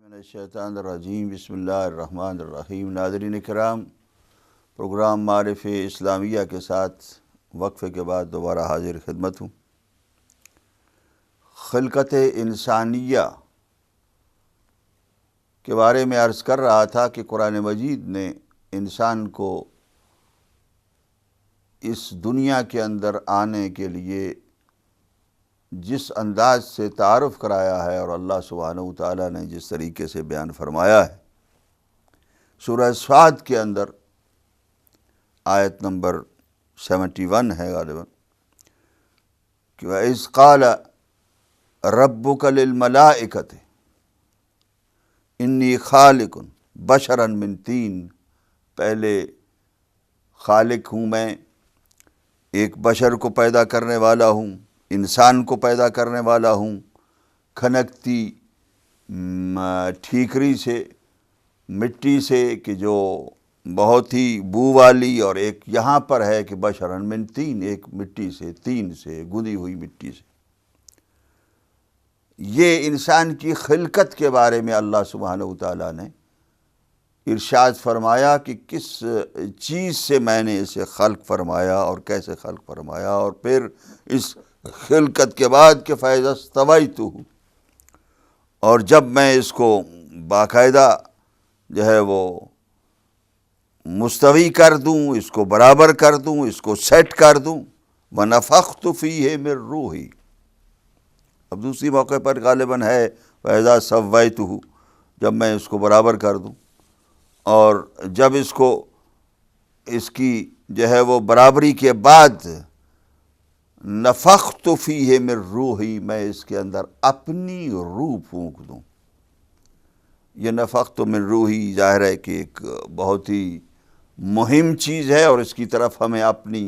من الشیطان الرجیم بسم اللہ الرحمن الرحیم۔ ناظرین کرام، پروگرام معارف اسلامیہ کے ساتھ وقفے کے بعد دوبارہ حاضر خدمت ہوں۔ خلقت انسانیہ کے بارے میں عرض کر رہا تھا کہ قرآن مجید نے انسان کو اس دنیا کے اندر آنے کے لیے جس انداز سے تعارف کرایا ہے اور اللہ سبحانہ وتعالیٰ نے جس طریقے سے بیان فرمایا ہے، سورہ صاد کے اندر آیت نمبر 71 ہے غالباً کہ وَإِذْ قَالَ رَبُّكَ لِلْمَلَائِكَةِ إِنِّي خَالِقٌ بَشَرًا مِّن طِين، پہلے خالق ہوں میں، ایک بشر کو پیدا کرنے والا ہوں، انسان کو پیدا کرنے والا ہوں، کھنکتی ٹھیکری سے، مٹی سے کہ جو بہت ہی بو والی، اور ایک یہاں پر ہے کہ بشرًا من طین، ایک مٹی سے، طین سے، گدی ہوئی مٹی سے۔ یہ انسان کی خلقت کے بارے میں اللہ سبحانہ وتعالیٰ نے ارشاد فرمایا کہ کس چیز سے میں نے اسے خلق فرمایا اور کیسے خلق فرمایا، اور پھر اس خلقت کے بعد کہ فَإِذَا اسْتَوَيْتُهُ، اور جب میں اس کو باقاعدہ جو ہے وہ مستوی کر دوں، اس کو برابر کر دوں، اس کو سیٹ کر دوں، وَنَفَخْتُ فِيهِ مِن رُوحِي، اب دوسری موقع پر غالباً ہے فَإِذَا سَوَّيْتُهُ، جب میں اس کو برابر کر دوں، اور جب اس کی جو ہے وہ برابری کے بعد نفخت فیہ من روحی، میں اس کے اندر اپنی روح پھونک دوں۔ یہ نفخت من روحی ظاہر ہے کہ ایک بہت ہی مہم چیز ہے، اور اس کی طرف ہمیں اپنی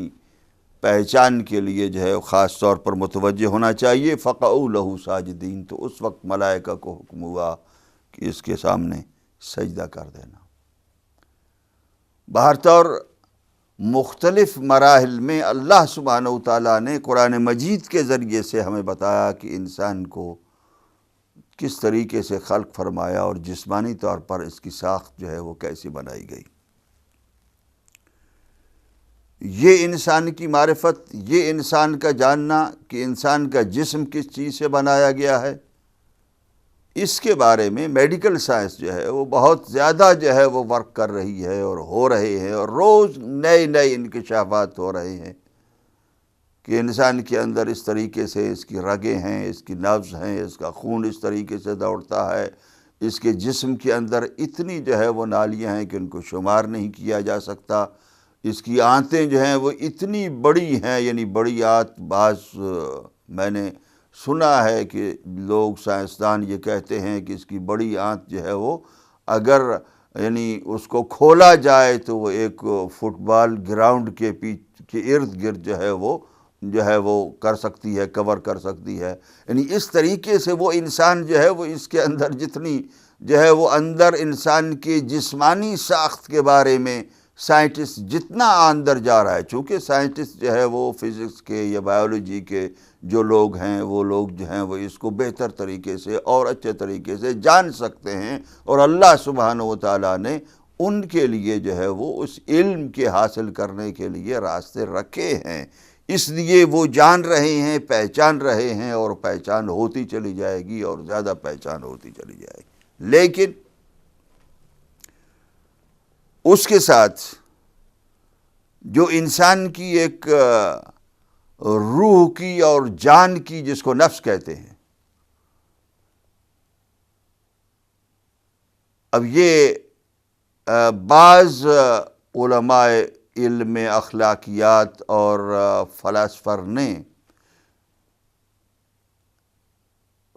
پہچان کے لیے جو ہے خاص طور پر متوجہ ہونا چاہیے۔ فَقَعُوا لَهُ ساجدین، تو اس وقت ملائکہ کو حکم ہوا کہ اس کے سامنے سجدہ کر دینا۔ بہرطور مختلف مراحل میں اللہ سبحانہ وتعالیٰ نے قرآن مجید کے ذریعے سے ہمیں بتایا کہ انسان کو کس طریقے سے خلق فرمایا اور جسمانی طور پر اس کی ساخت جو ہے وہ کیسی بنائی گئی۔ یہ انسان کی معرفت، یہ انسان کا جاننا کہ انسان کا جسم کس چیز سے بنایا گیا ہے، اس کے بارے میں میڈیکل سائنس جو ہے وہ بہت زیادہ جو ہے وہ ورک کر رہی ہے اور ہو رہے ہیں، اور روز نئے نئے انکشافات ہو رہے ہیں کہ انسان کے اندر اس طریقے سے اس کی رگیں ہیں، اس کی نبض ہیں، اس کا خون اس طریقے سے دوڑتا ہے، اس کے جسم کے اندر اتنی جو ہے وہ نالیاں ہیں کہ ان کو شمار نہیں کیا جا سکتا، اس کی آنتیں جو ہیں وہ اتنی بڑی ہیں، یعنی بڑی آنت، بعض میں نے سنا ہے کہ لوگ سائنسدان یہ کہتے ہیں کہ اس کی بڑی آنت جو ہے وہ اگر یعنی اس کو کھولا جائے تو وہ ایک فٹ بال گراؤنڈ کے ارد گرد جو ہے وہ کر سکتی ہے، کور کر سکتی ہے۔ یعنی اس طریقے سے وہ انسان جو ہے وہ اس کے اندر جتنی جو ہے وہ اندر انسان کی جسمانی ساخت کے بارے میں سائنٹسٹ جتنا اندر جا رہا ہے، چونکہ سائنٹسٹ جو ہے وہ فزکس کے یا بایولوجی کے جو لوگ ہیں وہ لوگ جو ہیں وہ اس کو بہتر طریقے سے اور اچھے طریقے سے جان سکتے ہیں، اور اللہ سبحانہ وتعالیٰ نے ان کے لیے جو ہے وہ اس علم کے حاصل کرنے کے لیے راستے رکھے ہیں، اس لیے وہ جان رہے ہیں، پہچان رہے ہیں، اور پہچان ہوتی چلی جائے گی اور زیادہ پہچان ہوتی چلی جائے گی۔ لیکن اس کے ساتھ جو انسان کی ایک روح کی اور جان کی، جس کو نفس کہتے ہیں، اب یہ بعض علماء علم اخلاقیات اور فلاسفر نے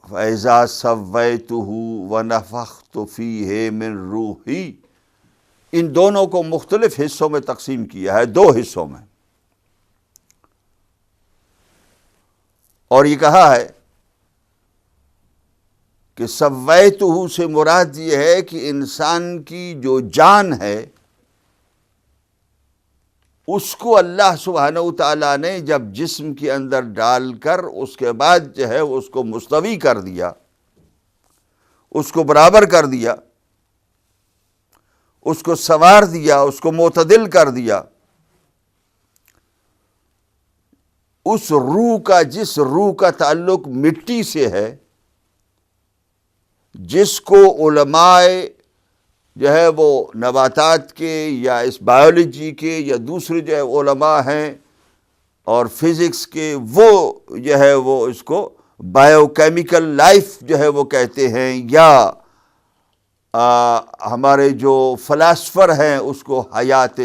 فَإِذَا سَوَّيْتُهُ وَنَفَخْتُ فِيهِ مِن رُوحِي، ان دونوں کو مختلف حصوں میں تقسیم کیا ہے، دو حصوں میں، اور یہ کہا ہے کہ سویتہ سے مراد یہ ہے کہ انسان کی جو جان ہے اس کو اللہ سبحانہ وتعالیٰ نے جب جسم کے اندر ڈال کر اس کے بعد جو ہے اس کو مستوی کر دیا، اس کو برابر کر دیا، اس کو سنوار دیا، اس کو معتدل کر دیا، اس روح کا، جس روح کا تعلق مٹی سے ہے، جس کو علماء جو ہے وہ نباتات کے یا اس بایولوجی کے یا دوسرے جو ہے علماء ہیں اور فزکس کے، وہ جو ہے وہ اس کو بایو کیمیکل لائف جو ہے وہ کہتے ہیں، یا ہمارے جو فلاسفر ہیں اس کو حیات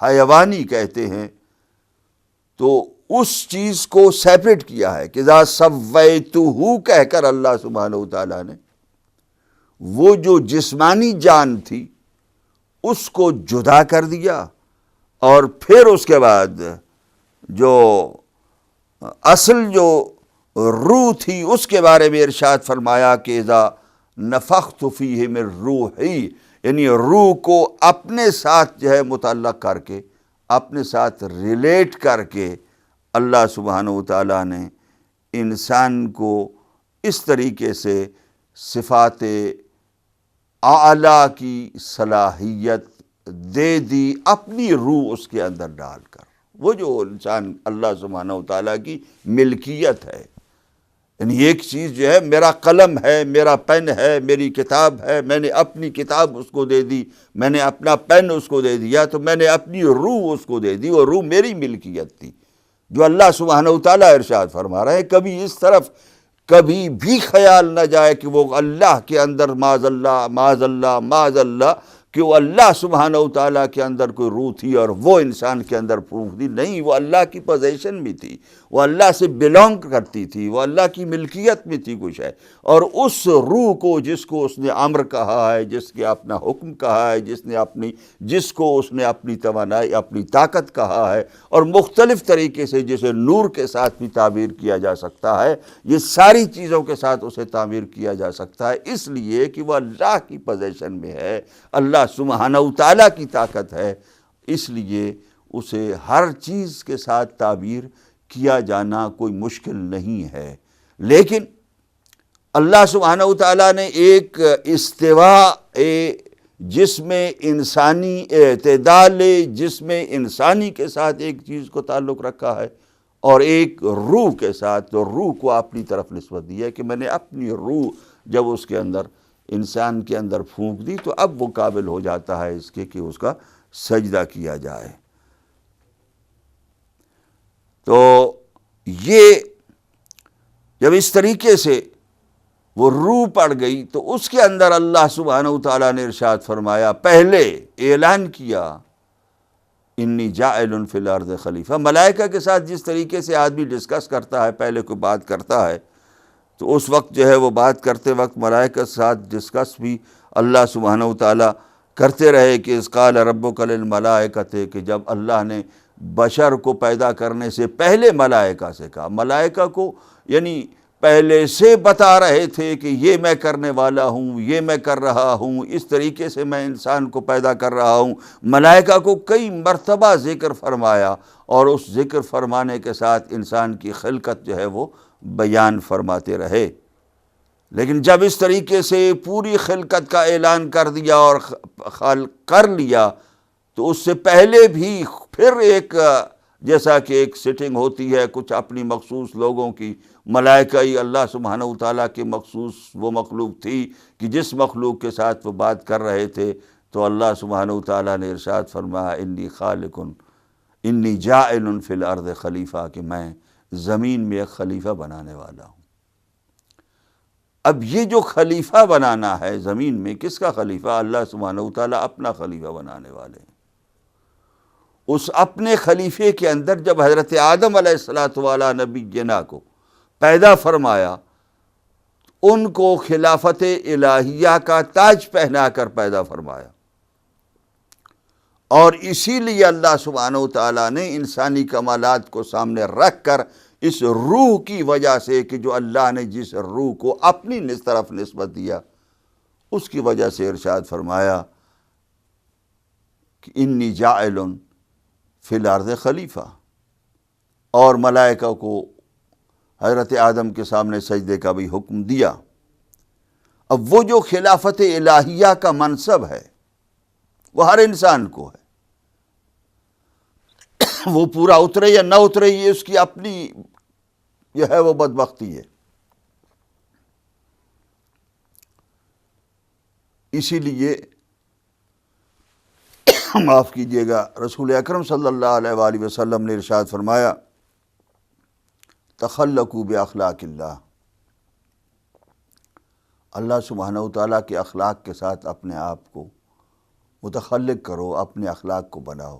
حیوانی کہتے ہیں۔ تو اس چیز کو سیپریٹ کیا ہے کہ ذا سویتہ کہہ کر اللہ سبحانہ و تعالیٰ نے وہ جو جسمانی جان تھی اس کو جدا کر دیا، اور پھر اس کے بعد جو اصل جو روح تھی اس کے بارے میں ارشاد فرمایا کہ اذا نفخت فیہ من روحی، یعنی روح کو اپنے ساتھ جو ہے متعلق کر کے، اپنے ساتھ ریلیٹ کر کے اللہ سبحانہ و تعالیٰ نے انسان کو اس طریقے سے صفات اعلیٰ کی صلاحیت دے دی، اپنی روح اس کے اندر ڈال کر۔ وہ جو انسان اللہ سبحانہ و تعالیٰ کی ملکیت ہے، یعنی ایک چیز جو ہے میرا قلم ہے، میرا پین ہے، میری کتاب ہے، میں نے اپنی کتاب اس کو دے دی، میں نے اپنا پین اس کو دے دیا، تو میں نے اپنی روح اس کو دے دی، وہ روح میری ملکیت تھی، جو اللہ سبحانہ و تعالیٰ ارشاد فرما رہے ہیں۔ کبھی اس طرف کبھی بھی خیال نہ جائے کہ وہ اللہ کے اندر معاذ اللہ معاذ اللہ معاذ اللہ کہ وہ اللہ سبحانہ و تعالیٰ کے اندر کوئی روح تھی اور وہ انسان کے اندر پھونک دی۔ نہیں، وہ اللہ کی پوزیشن میں تھی، وہ اللہ سے بلونگ کرتی تھی، وہ اللہ کی ملکیت میں تھی کچھ ہے، اور اس روح کو جس کو اس نے امر کہا ہے، جس کے اپنا حکم کہا ہے، جس کو اس نے اپنی توانائی اپنی طاقت کہا ہے، اور مختلف طریقے سے جسے نور کے ساتھ بھی تعبیر کیا جا سکتا ہے، یہ ساری چیزوں کے ساتھ اسے تعبیر کیا جا سکتا ہے، اس لیے کہ وہ اللہ کی پوزیشن میں ہے، اللہ سبحانہ و تعالیٰ کی طاقت ہے، اس لیے اسے ہر چیز کے ساتھ تعبیر کیا جانا کوئی مشکل نہیں ہے۔ لیکن اللہ سبحانہ و تعالیٰ نے ایک استواء جسم انسانی، اعتدال جسم انسانی کے ساتھ ایک چیز کو تعلق رکھا ہے، اور ایک روح کے ساتھ، تو روح کو اپنی طرف نسبت دی ہے کہ میں نے اپنی روح جب اس کے اندر انسان کے اندر پھونک دی تو اب وہ قابل ہو جاتا ہے اس کے کہ اس کا سجدہ کیا جائے۔ تو یہ جب اس طریقے سے وہ روح پڑ گئی تو اس کے اندر اللہ سبحانہ و تعالیٰ نے ارشاد فرمایا، پہلے اعلان کیا انی جاعل فی الارض خلیفہ۔ ملائکہ کے ساتھ جس طریقے سے آدمی ڈسکس کرتا ہے، پہلے کوئی بات کرتا ہے تو اس وقت جو ہے وہ بات کرتے وقت ملائکہ کے ساتھ ڈسکس بھی اللہ سبحانہ و تعالیٰ کرتے رہے کہ اذ قال ربک للملائکۃ، کہ جب اللہ نے بشر کو پیدا کرنے سے پہلے ملائکہ سے کہا، ملائکہ کو یعنی پہلے سے بتا رہے تھے کہ یہ میں کرنے والا ہوں، یہ میں کر رہا ہوں، اس طریقے سے میں انسان کو پیدا کر رہا ہوں۔ ملائکہ کو کئی مرتبہ ذکر فرمایا، اور اس ذکر فرمانے کے ساتھ انسان کی خلقت جو ہے وہ بیان فرماتے رہے۔ لیکن جب اس طریقے سے پوری خلقت کا اعلان کر دیا اور کر لیا تو اس سے پہلے بھی پھر ایک جیسا کہ ایک سٹنگ ہوتی ہے کچھ اپنی مخصوص لوگوں کی، ملائکہ ہی اللہ سبحانہ و تعالیٰ کی مخصوص وہ مخلوق تھی کہ جس مخلوق کے ساتھ وہ بات کر رہے تھے، تو اللہ سبحانہ و تعالیٰ نے ارشاد فرمایا انی جاعل فی الارض خلیفہ، کہ میں زمین میں ایک خلیفہ بنانے والا ہوں۔ اب یہ جو خلیفہ بنانا ہے زمین میں، کس کا خلیفہ؟ اللہ سبحانہ و تعالیٰ اپنا خلیفہ بنانے والے ہیں۔ اس اپنے خلیفے کے اندر جب حضرت آدم علیہ السلام نبینا کو پیدا فرمایا، ان کو خلافت الہیہ کا تاج پہنا کر پیدا فرمایا، اور اسی لیے اللہ سبحانہ و تعالیٰ نے انسانی کمالات کو سامنے رکھ کر اس روح کی وجہ سے کہ جو اللہ نے جس روح کو اپنی طرف نسبت دیا، اس کی وجہ سے ارشاد فرمایا کہ انی جاعل فی الارض خلیفہ، اور ملائکہ کو حضرت آدم کے سامنے سجدے کا بھی حکم دیا۔ اب وہ جو خلافت الہیہ کا منصب ہے وہ ہر انسان کو ہے، وہ پورا اترے یا نہ اترے یہ اس کی اپنی جو ہے وہ بدبختی ہے۔ اسی لیے معاف کیجیے گا، رسول اکرم صلی اللہ علیہ وآلہ وسلم نے ارشاد فرمایا تخلقوا باخلاق اللہ، اللہ سبحانہ وتعالیٰ کے اخلاق کے ساتھ اپنے آپ کو متخلق کرو، اپنے اخلاق کو بناؤ۔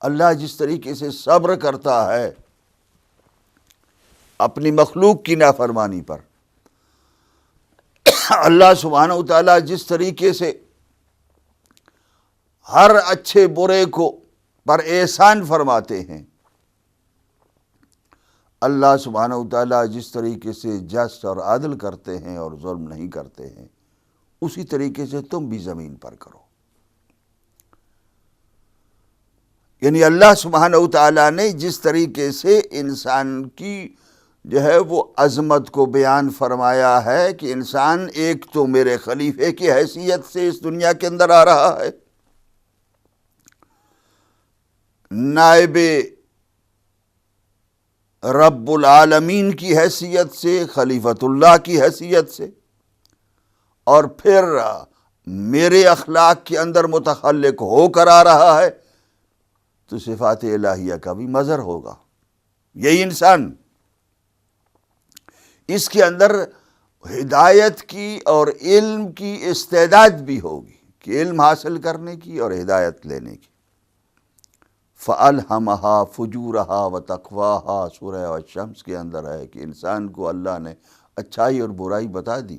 اللہ جس طریقے سے صبر کرتا ہے اپنی مخلوق کی نافرمانی پر، اللہ سبحانہ وتعالیٰ جس طریقے سے ہر اچھے برے کو پر احسان فرماتے ہیں، اللہ سبحانہ وتعالیٰ جس طریقے سے جس اور عدل کرتے ہیں اور ظلم نہیں کرتے ہیں، اسی طریقے سے تم بھی زمین پر کرو۔ یعنی اللہ سبحانہ وتعالیٰ نے جس طریقے سے انسان کی جو ہے وہ عظمت کو بیان فرمایا ہے کہ انسان ایک تو میرے خلیفے کی حیثیت سے اس دنیا کے اندر آ رہا ہے، نائب رب العالمین کی حیثیت سے، خلیفۃ اللہ کی حیثیت سے، اور پھر میرے اخلاق کے اندر متخلق ہو کر آ رہا ہے، تو صفات الہیہ کا بھی مظہر ہوگا۔ یہی انسان، اس کے اندر ہدایت کی اور علم کی استعداد بھی ہوگی کہ علم حاصل کرنے کی اور ہدایت لینے کی۔ فَأَلْهَمَهَا فُجُورَهَا وَتَقْوَاهَا سورہ الشمس کے اندر ہے کہ انسان کو اللہ نے اچھائی اور برائی بتا دی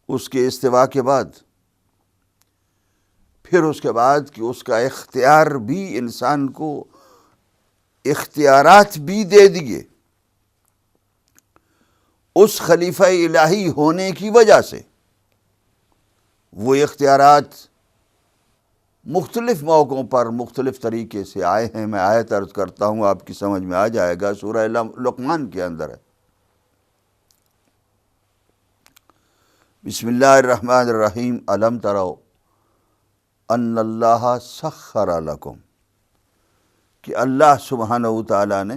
اس کے استوا کے بعد، پھر اس کے بعد کہ اس کا اختیار بھی انسان کو اختیارات بھی دے دیے اس خلیفہ الہی ہونے کی وجہ سے۔ وہ اختیارات مختلف موقعوں پر مختلف طریقے سے آئے ہیں۔ میں آیت عرض کرتا ہوں، آپ کی سمجھ میں آ جائے گا، سورہ لقمان کے اندر ہے۔ بسم اللہ الرحمن الرحیم، الم تروا ان اللہ سخر لکم، کہ اللہ سبحانہ وتعالیٰ نے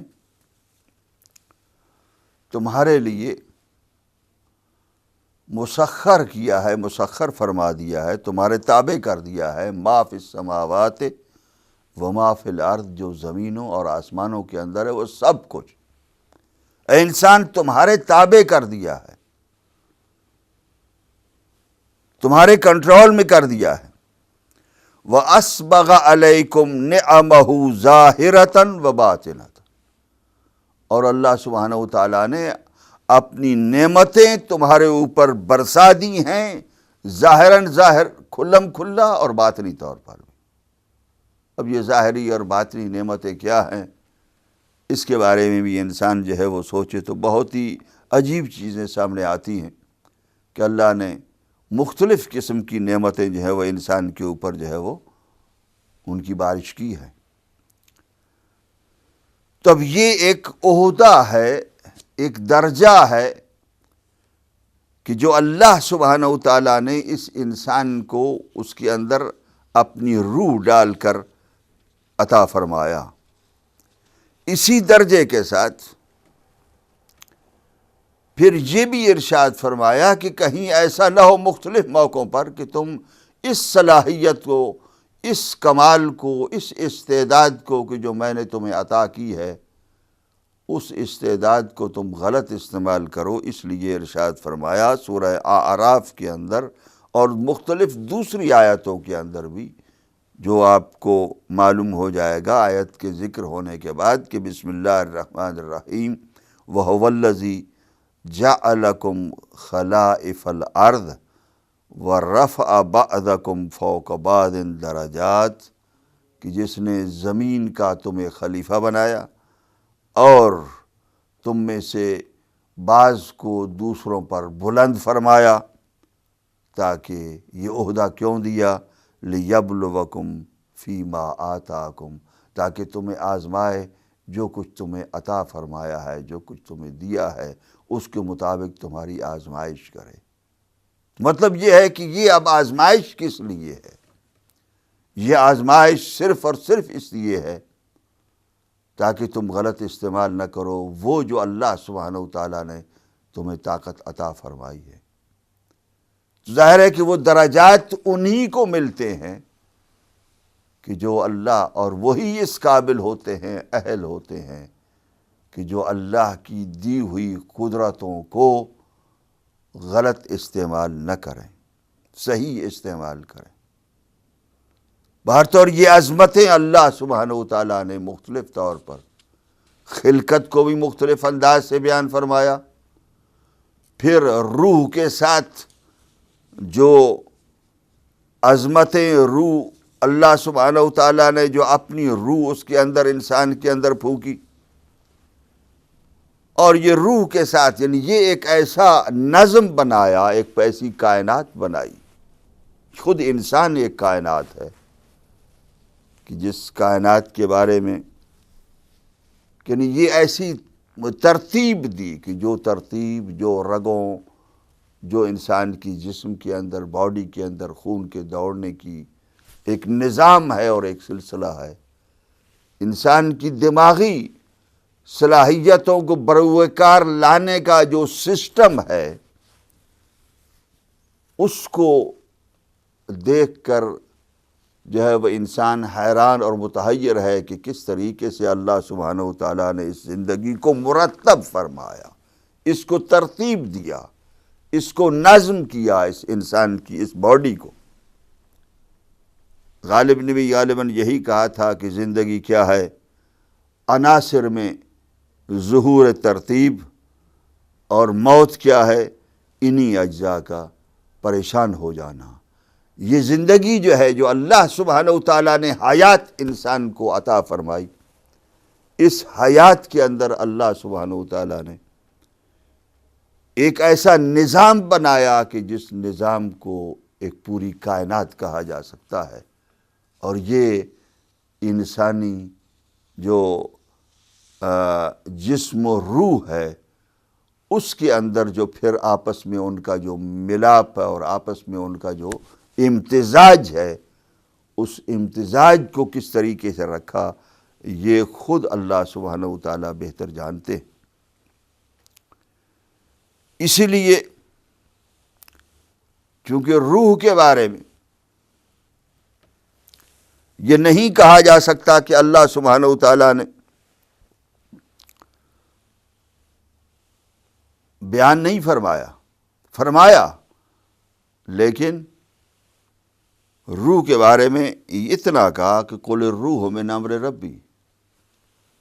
تمہارے لیے مسخر کیا ہے، مسخر فرما دیا ہے، تمہارے تابع کر دیا ہے، ما فی السماوات وما فی الارض، جو زمینوں اور آسمانوں کے اندر ہے وہ سب کچھ اے انسان تمہارے تابع کر دیا ہے، تمہارے کنٹرول میں کر دیا ہے۔ وَأَسْبَغَ عَلَيْكُمْ نِعَمَهُ ظَاهِرَةً وَبَاطِنَةً، اور اللہ سبحانہ وتعالیٰ نے اپنی نعمتیں تمہارے اوپر برسا دی ہیں، ظاہراً ظاہر، کھلم کھلا، اور باطنی طور پر بھی۔ اب یہ ظاہری اور باطنی نعمتیں کیا ہیں، اس کے بارے میں بھی انسان جو ہے وہ سوچے تو بہت ہی عجیب چیزیں سامنے آتی ہیں کہ اللہ نے مختلف قسم کی نعمتیں جو ہے وہ انسان کے اوپر جو ہے وہ ان کی بارش کی ہے۔ تب یہ ایک عہدہ ہے، ایک درجہ ہے کہ جو اللہ سبحانہ وتعالیٰ نے اس انسان کو اس کے اندر اپنی روح ڈال کر عطا فرمایا۔ اسی درجے کے ساتھ پھر یہ بھی ارشاد فرمایا کہ کہیں ایسا نہ ہو مختلف موقعوں پر کہ تم اس صلاحیت کو، اس کمال کو، اس استعداد کو کہ جو میں نے تمہیں عطا کی ہے، اس استعداد کو تم غلط استعمال کرو۔ اس لیے ارشاد فرمایا سورہ اعراف کے اندر اور مختلف دوسری آیتوں کے اندر بھی، جو آپ کو معلوم ہو جائے گا آیت کے ذکر ہونے کے بعد، کہ بسم اللہ الرحمن الرحیم وَهُوَ الَّذِي جَعَلَكُمْ خَلَائِفَ الْأَرْضِ وَرَفَعَ بَعْضَكُمْ فَوْقَ بَعْضٍ دَرَجَاتٍ، کہ جس نے زمین کا تمہیں خلیفہ بنایا اور تم میں سے بعض کو دوسروں پر بلند فرمایا۔ تاکہ یہ عہدہ کیوں دیا؟ لِيَبْلُوَكُمْ فِي مَا آتَاكُمْ، تاکہ تمہیں آزمائے، جو کچھ تمہیں عطا فرمایا ہے، جو کچھ تمہیں دیا ہے، اس کے مطابق تمہاری آزمائش کرے۔ مطلب یہ ہے کہ یہ اب آزمائش کس لیے ہے؟ یہ آزمائش صرف اور صرف اس لیے ہے تاکہ تم غلط استعمال نہ کرو وہ جو اللہ سبحانہ و تعالیٰ نے تمہیں طاقت عطا فرمائی ہے۔ ظاہر ہے کہ وہ درجات انہی کو ملتے ہیں کہ جو اللہ، اور وہی اس قابل ہوتے ہیں، اہل ہوتے ہیں کہ جو اللہ کی دی ہوئی قدرتوں کو غلط استعمال نہ کریں، صحیح استعمال کریں۔ بہرطور یہ عظمتیں اللہ سبحانہ و تعالیٰ نے مختلف طور پر، خلقت کو بھی مختلف انداز سے بیان فرمایا، پھر روح کے ساتھ جو عظمتیں روح اللہ سبحانہ و تعالیٰ نے جو اپنی روح اس کے اندر، انسان کے اندر پھونکی، اور یہ روح کے ساتھ یعنی یہ ایک ایسا نظم بنایا، ایک ایسی کائنات بنائی۔ خود انسان ایک کائنات ہے کہ جس کائنات کے بارے میں یعنی یہ ایسی ترتیب دی کہ جو ترتیب، جو رگوں، جو انسان کی جسم کے اندر، باڈی کے اندر خون کے دوڑنے کی ایک نظام ہے اور ایک سلسلہ ہے۔ انسان کی دماغی صلاحیتوں کو بروئے کار لانے کا جو سسٹم ہے، اس کو دیکھ کر جو ہے وہ انسان حیران اور متحیر ہے کہ کس طریقے سے اللہ سبحانہ و تعالیٰ نے اس زندگی کو مرتب فرمایا، اس کو ترتیب دیا، اس کو نظم کیا، اس انسان کی اس باڈی کو۔ غالب نے بھی غالباً یہی کہا تھا کہ زندگی کیا ہے؟ عناصر میں ظہور ترتیب، اور موت کیا ہے؟ انہی اجزاء کا پریشان ہو جانا۔ یہ زندگی جو ہے، جو اللہ سبحانہ و تعالیٰ نے حیات انسان کو عطا فرمائی، اس حیات کے اندر اللہ سبحانہ و تعالیٰ نے ایک ایسا نظام بنایا کہ جس نظام کو ایک پوری کائنات کہا جا سکتا ہے، اور یہ انسانی جو جسم و روح ہے، اس کے اندر جو پھر آپس میں ان کا جو ملاپ ہے اور آپس میں ان کا جو امتزاج ہے، اس امتزاج کو کس طریقے سے رکھا، یہ خود اللہ سبحانہ و تعالیٰ بہتر جانتے ہیں۔ اسی لیے چونکہ روح کے بارے میں یہ نہیں کہا جا سکتا کہ اللہ سبحانہ و تعالیٰ نے بیان نہیں فرمایا، لیکن روح کے بارے میں اتنا کہا کہ قل الروح من امر ربی۔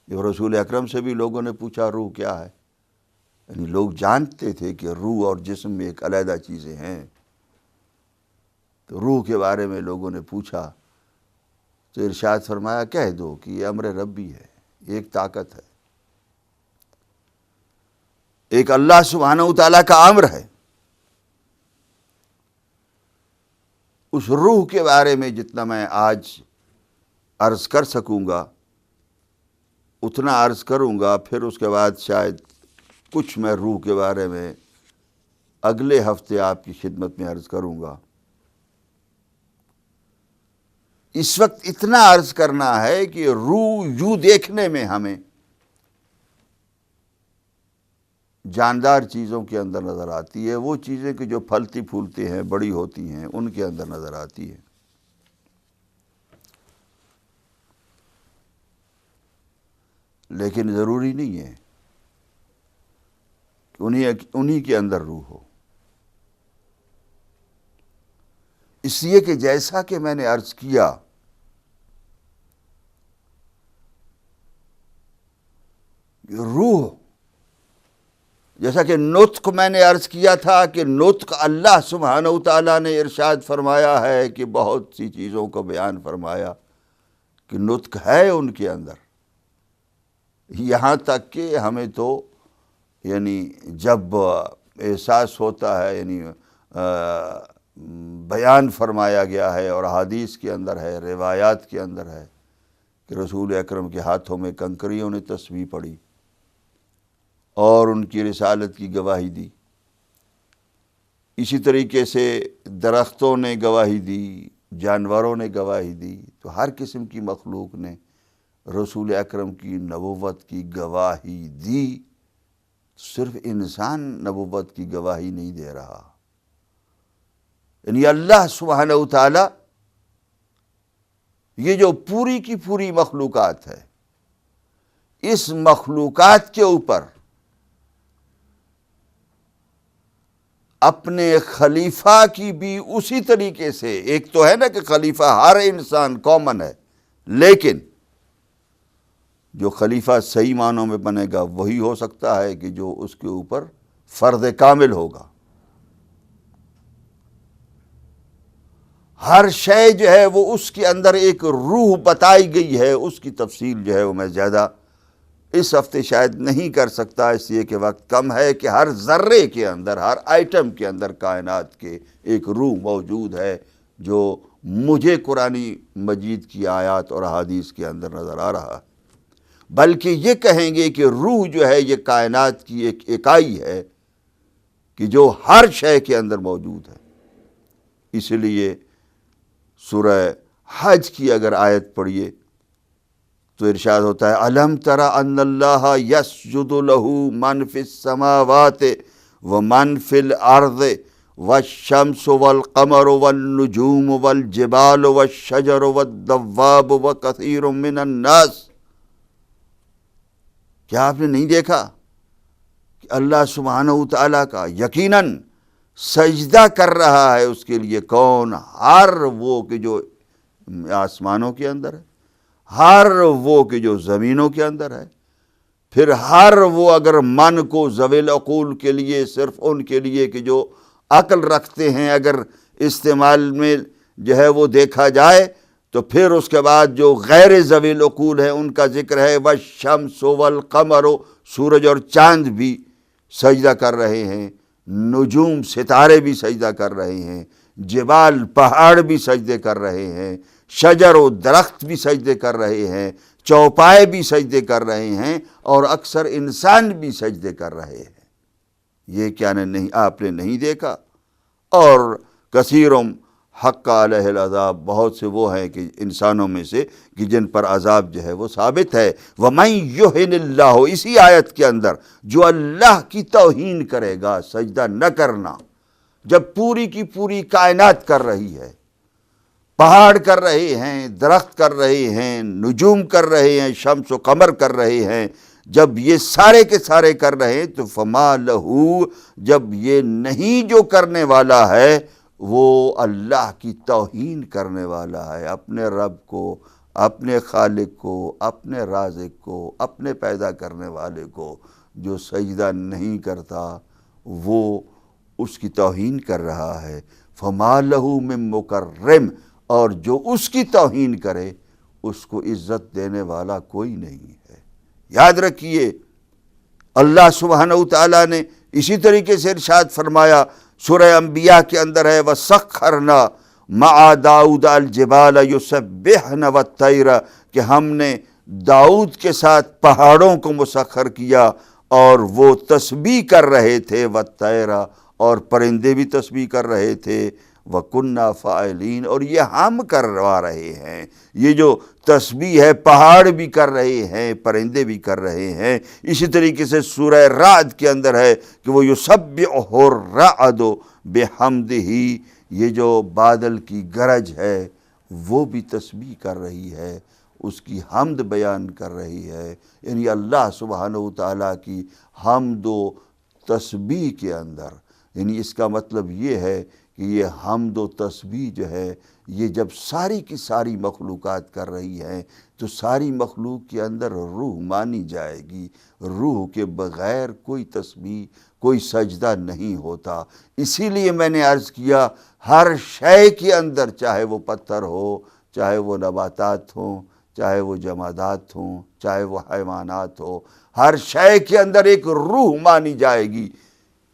جب رسول اکرم سے بھی لوگوں نے پوچھا روح کیا ہے، یعنی لوگ جانتے تھے کہ روح اور جسم میں ایک علیحدہ چیزیں ہیں، تو روح کے بارے میں لوگوں نے پوچھا تو ارشاد فرمایا کہہ دو کہ یہ امر ربی ہے، یہ ایک طاقت ہے، ایک اللہ سبحانہ و تعالیٰ کا امر ہے۔ اس روح کے بارے میں جتنا میں آج عرض کر سکوں گا اتنا عرض کروں گا، پھر اس کے بعد شاید کچھ میں روح کے بارے میں اگلے ہفتے آپ کی خدمت میں عرض کروں گا۔ اس وقت اتنا عرض کرنا ہے کہ روح یوں دیکھنے میں ہمیں جاندار چیزوں کے اندر نظر آتی ہے، وہ چیزیں کہ جو پھلتی پھولتی ہیں، بڑی ہوتی ہیں، ان کے اندر نظر آتی ہے۔ لیکن ضروری نہیں ہے کہ انہی کے اندر روح ہو، اس لیے کہ جیسا کہ میں نے عرض کیا روح، جیسا کہ نطق میں نے عرض کیا تھا کہ نطق اللہ سبحانہ و تعالیٰ نے ارشاد فرمایا ہے کہ بہت سی چیزوں کو بیان فرمایا کہ نطق ہے ان کے اندر، یہاں تک کہ ہمیں تو یعنی جب احساس ہوتا ہے، یعنی بیان فرمایا گیا ہے اور حدیث کے اندر ہے، روایات کے اندر ہے کہ رسول اکرم کے ہاتھوں میں کنکریوں نے تسبیح پڑھی اور ان کی رسالت کی گواہی دی، اسی طریقے سے درختوں نے گواہی دی، جانوروں نے گواہی دی، تو ہر قسم کی مخلوق نے رسول اکرم کی نبوت کی گواہی دی۔ صرف انسان نبوت کی گواہی نہیں دے رہا، یعنی اللہ سبحانہ و تعالی یہ جو پوری کی پوری مخلوقات ہے، اس مخلوقات کے اوپر اپنے خلیفہ کی بھی اسی طریقے سے، ایک تو ہے نا کہ خلیفہ ہر انسان کامن ہے، لیکن جو خلیفہ صحیح معنوں میں بنے گا وہی ہو سکتا ہے کہ جو اس کے اوپر فرد کامل ہوگا۔ ہر شے جو ہے وہ اس کے اندر ایک روح بتائی گئی ہے، اس کی تفصیل جو ہے وہ میں زیادہ اس ہفتے شاید نہیں کر سکتا، اس لیے کہ وقت کم ہے، کہ ہر ذرے کے اندر، ہر آئٹم کے اندر کائنات کے ایک روح موجود ہے جو مجھے قرآن مجید کی آیات اور احادیث کے اندر نظر آ رہا ہے۔ بلکہ یہ کہیں گے کہ روح جو ہے یہ کائنات کی ایک اکائی ہے کہ جو ہر شے کے اندر موجود ہے۔ اس لیے سورہ حج کی اگر آیت پڑھیے تو ارشاد ہوتا ہے الم تر ان اللہ یسجد لہ من فی السماوات ومن فی الارض والشمس والقمر والنجوم والجبال والشجر والدواب وکثیر من الناس۔ کیا آپ نے نہیں دیکھا کہ اللہ سبحانہ وتعالیٰ کا یقیناً سجدہ کر رہا ہے اس کے لیے کون؟ ہر وہ کہ جو آسمانوں کے اندر ہے، ہر وہ کہ جو زمینوں کے اندر ہے، پھر ہر وہ اگر من کو ذوی العقول کے لیے، صرف ان کے لیے کہ جو عقل رکھتے ہیں، اگر استعمال میں جو ہے وہ دیکھا جائے تو پھر اس کے بعد جو غیر ذوی العقول ہے ان کا ذکر ہے، والشمس والقمر، سورج اور چاند بھی سجدہ کر رہے ہیں، نجوم ستارے بھی سجدہ کر رہے ہیں، جبال پہاڑ بھی سجدے کر رہے ہیں، شجر و درخت بھی سجدے کر رہے ہیں، چوپائے بھی سجدے کر رہے ہیں، اور اکثر انسان بھی سجدے کر رہے ہیں۔ یہ کیا نہیں آپ نے نہیں دیکھا؟ اور کثیرم حق علیہ العذاب، بہت سے وہ ہیں کہ انسانوں میں سے کہ جن پر عذاب جو ہے وہ ثابت ہے۔ وَمَن يُهِنِ اللَّهُ، اسی آیت کے اندر جو اللہ کی توہین کرے گا، سجدہ نہ کرنا، جب پوری کی پوری کائنات کر رہی ہے، پہاڑ کر رہے ہیں، درخت کر رہے ہیں، نجوم کر رہے ہیں، شمس و قمر کر رہے ہیں، جب یہ سارے کے سارے کر رہے ہیں تو فما لہو، جب یہ نہیں جو کرنے والا ہے وہ اللہ کی توہین کرنے والا ہے، اپنے رب کو، اپنے خالق کو، اپنے رازق کو، اپنے پیدا کرنے والے کو جو سجدہ نہیں کرتا وہ اس کی توہین کر رہا ہے۔ فما لہو من مکرم، اور جو اس کی توہین کرے اس کو عزت دینے والا کوئی نہیں ہے۔ یاد رکھیے اللہ سبحانہ وتعالیٰ نے اسی طریقے سے ارشاد فرمایا سورہ انبیاء کے اندر ہے، وَسَخَّرْنَا مَعَ دَاؤُدَ الْجِبَالَ يُسَبِّحْنَ وَالطَّيْرَ، کہ ہم نے داؤد کے ساتھ پہاڑوں کو مسخر کیا اور وہ تسبیح کر رہے تھے، وَالطَّيْرَ، اور پرندے بھی تسبیح کر رہے تھے، وَكُنَّا فَاعِلِينَ، اور یہ ہم کروا رہے ہیں۔ یہ جو تسبیح ہے پہاڑ بھی کر رہے ہیں، پرندے بھی کر رہے ہیں۔ اسی طریقے سے سورہ رعد کے اندر ہے کہ وہ یسبح الرعد بحمدہ، یہ جو بادل کی گرج ہے وہ بھی تسبیح کر رہی ہے، اس کی حمد بیان کر رہی ہے۔ یعنی اللہ سبحانہ وتعالیٰ کی حمد و تسبیح کے اندر، یعنی اس کا مطلب یہ ہے کہ یہ حمد و تسبیح جو ہے یہ جب ساری کی ساری مخلوقات کر رہی ہیں تو ساری مخلوق کے اندر روح مانی جائے گی۔ روح کے بغیر کوئی تسبیح، کوئی سجدہ نہیں ہوتا۔ اسی لیے میں نے عرض کیا ہر شے کے اندر، چاہے وہ پتھر ہو، چاہے وہ نباتات ہوں، چاہے وہ جمادات ہوں، چاہے وہ حیوانات ہو، ہر شے کے اندر ایک روح مانی جائے گی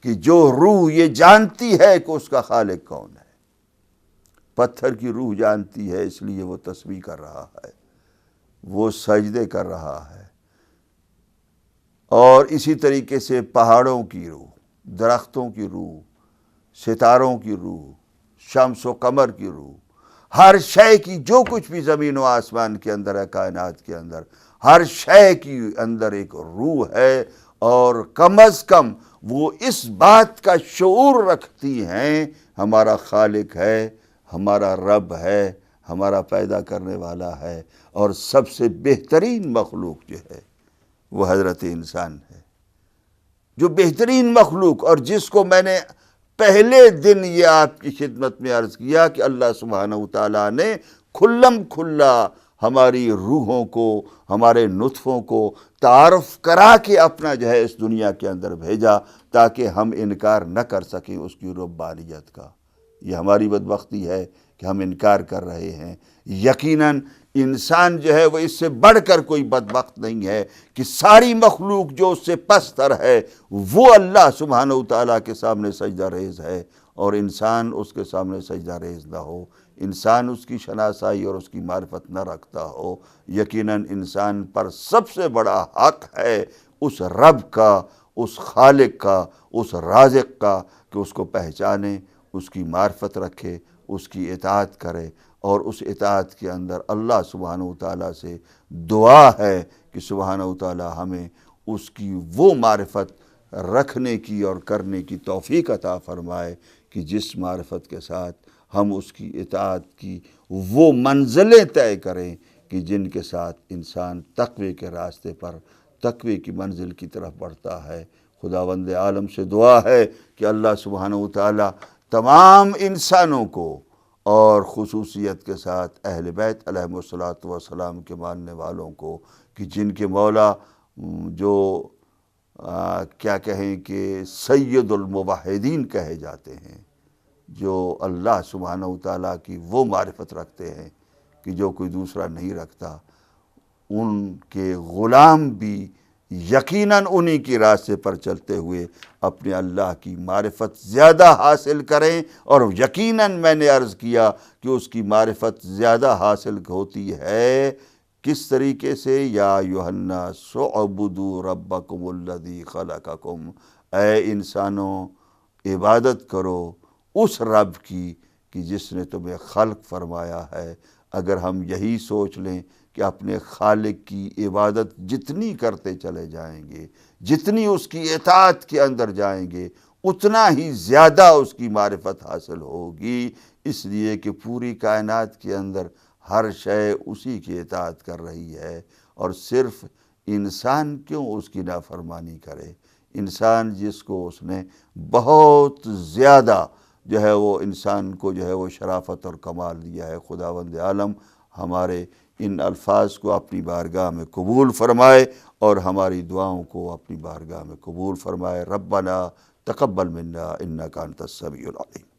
کہ جو روح یہ جانتی ہے کہ اس کا خالق کون ہے۔ پتھر کی روح جانتی ہے، اس لیے وہ تسبیح کر رہا ہے، وہ سجدے کر رہا ہے۔ اور اسی طریقے سے پہاڑوں کی روح، درختوں کی روح، ستاروں کی روح، شمس و قمر کی روح، ہر شے کی جو کچھ بھی زمین و آسمان کے اندر ہے، کائنات کے اندر ہر شے کی اندر ایک روح ہے، اور کم از کم وہ اس بات کا شعور رکھتی ہیں ہمارا خالق ہے، ہمارا رب ہے، ہمارا پیدا کرنے والا ہے، اور سب سے بہترین مخلوق جو ہے وہ حضرت انسان ہے، جو بہترین مخلوق، اور جس کو میں نے پہلے دن یہ آپ کی خدمت میں عرض کیا کہ اللہ سبحانہ وتعالیٰ نے کھلم کھلا ہماری روحوں کو، ہمارے نطفوں کو تعارف کرا کے اپنا جو ہے اس دنیا کے اندر بھیجا تاکہ ہم انکار نہ کر سکیں اس کی ربانیت کا۔ یہ ہماری بدبختی ہے کہ ہم انکار کر رہے ہیں۔ یقیناً انسان جو ہے وہ اس سے بڑھ کر کوئی بدبخت نہیں ہے کہ ساری مخلوق جو اس سے پستر ہے وہ اللہ سبحانہ وتعالیٰ کے سامنے سجدہ ریز ہے، اور انسان اس کے سامنے سجدہ ریز نہ ہو، انسان اس کی شناسائی اور اس کی معرفت نہ رکھتا ہو۔ یقیناً انسان پر سب سے بڑا حق ہے اس رب کا، اس خالق کا، اس رازق کا، کہ اس کو پہچانے، اس کی معرفت رکھے، اس کی اطاعت کرے، اور اس اطاعت کے اندر اللہ سبحانہ وتعالیٰ سے دعا ہے کہ سبحانہ وتعالیٰ ہمیں اس کی وہ معرفت رکھنے کی اور کرنے کی توفیق عطا فرمائے کہ جس معرفت کے ساتھ ہم اس کی اطاعت کی وہ منزلیں طے کریں کہ جن کے ساتھ انسان تقوی کے راستے پر، تقوی کی منزل کی طرف بڑھتا ہے۔ خداوند عالم سے دعا ہے کہ اللہ سبحانہ وتعالیٰ تمام انسانوں کو، اور خصوصیت کے ساتھ اہل بیت علیہم الصلاۃ والسلام کے ماننے والوں کو، کہ جن کے مولا جو کیا کہیں کہ سید الموحدین کہے جاتے ہیں، جو اللہ سبحانہ وتعالیٰ کی وہ معرفت رکھتے ہیں کہ جو کوئی دوسرا نہیں رکھتا، ان کے غلام بھی یقیناً انہی کی راستے پر چلتے ہوئے اپنے اللہ کی معرفت زیادہ حاصل کریں، اور یقیناً میں نے عرض کیا کہ اس کی معرفت زیادہ حاصل ہوتی ہے کس طریقے سے؟ یا ایھا الناس اعبدوا ربکم الذی خلقکم، اے انسانوں عبادت کرو اس رب کی کہ جس نے تمہیں خلق فرمایا ہے۔ اگر ہم یہی سوچ لیں کہ اپنے خالق کی عبادت جتنی کرتے چلے جائیں گے، جتنی اس کی اطاعت کے اندر جائیں گے، اتنا ہی زیادہ اس کی معرفت حاصل ہوگی، اس لیے کہ پوری کائنات کے اندر ہر شے اسی کی اطاعت کر رہی ہے، اور صرف انسان کیوں اس کی نافرمانی کرے؟ انسان جس کو اس نے بہت زیادہ جو ہے وہ انسان کو جو ہے وہ شرافت اور کمال دیا ہے۔ خداوند عالم ہمارے ان الفاظ کو اپنی بارگاہ میں قبول فرمائے، اور ہماری دعاؤں کو اپنی بارگاہ میں قبول فرمائے۔ ربنا تقبل منا انک انت السمیع العلیم۔